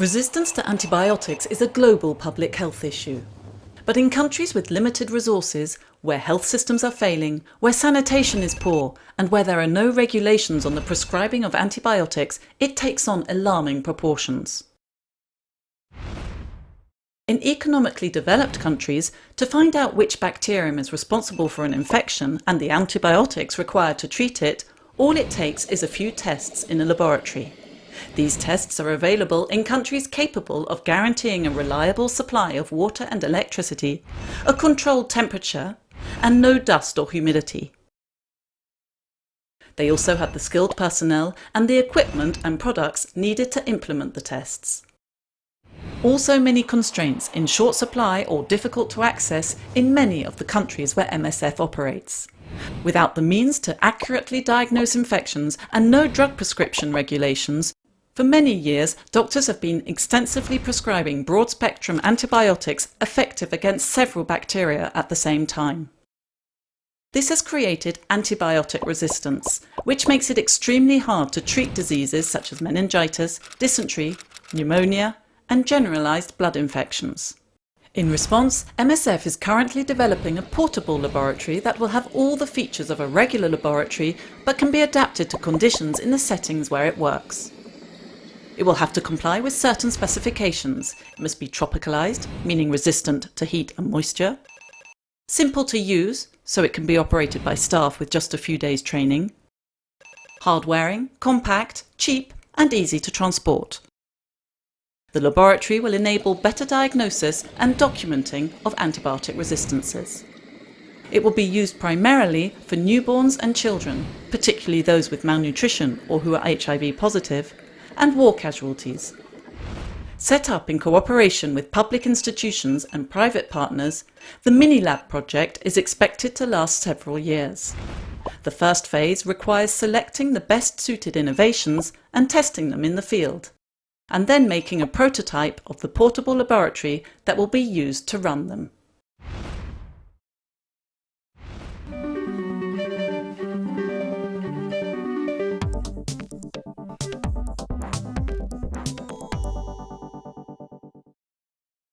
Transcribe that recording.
Resistance to antibiotics is a global public health issue. But in countries with limited resources, where health systems are failing, where sanitation is poor, and where there are no regulations on the prescribing of antibiotics, it takes on alarming proportions. In economically developed countries, to find out which bacterium is responsible for an infection and the antibiotics required to treat it, all it takes is a few tests in a laboratory. These tests are available in countries capable of guaranteeing a reliable supply of water and electricity, a controlled temperature, and no dust or humidity. They also have the skilled personnel and the equipment and products needed to implement the tests. Also many constraints in short supply or difficult to access in many of the countries where MSF operates. Without the means to accurately diagnose infections and no drug prescription regulations, for many years, doctors have been extensively prescribing broad-spectrum antibiotics effective against several bacteria at the same time. This has created antibiotic resistance, which makes it extremely hard to treat diseases such as meningitis, dysentery, pneumonia, and generalized blood infections. In response, MSF is currently developing a portable laboratory that will have all the features of a regular laboratory but can be adapted to conditions in the settings where it works. It will have to comply with certain specifications. It must be tropicalized, meaning resistant to heat and moisture, simple to use, so it can be operated by staff with just a few days training, hard-wearing, compact, cheap, and easy to transport. The laboratory will enable better diagnosis and documenting of antibiotic resistances. It will be used primarily for newborns and children, particularly those with malnutrition or who are HIV positive, and war casualties. Set up in cooperation with public institutions and private partners, the Mini-Lab project is expected to last several years. The first phase requires selecting the best suited innovations and testing them in the field, and then making a prototype of the portable laboratory that will be used to run them.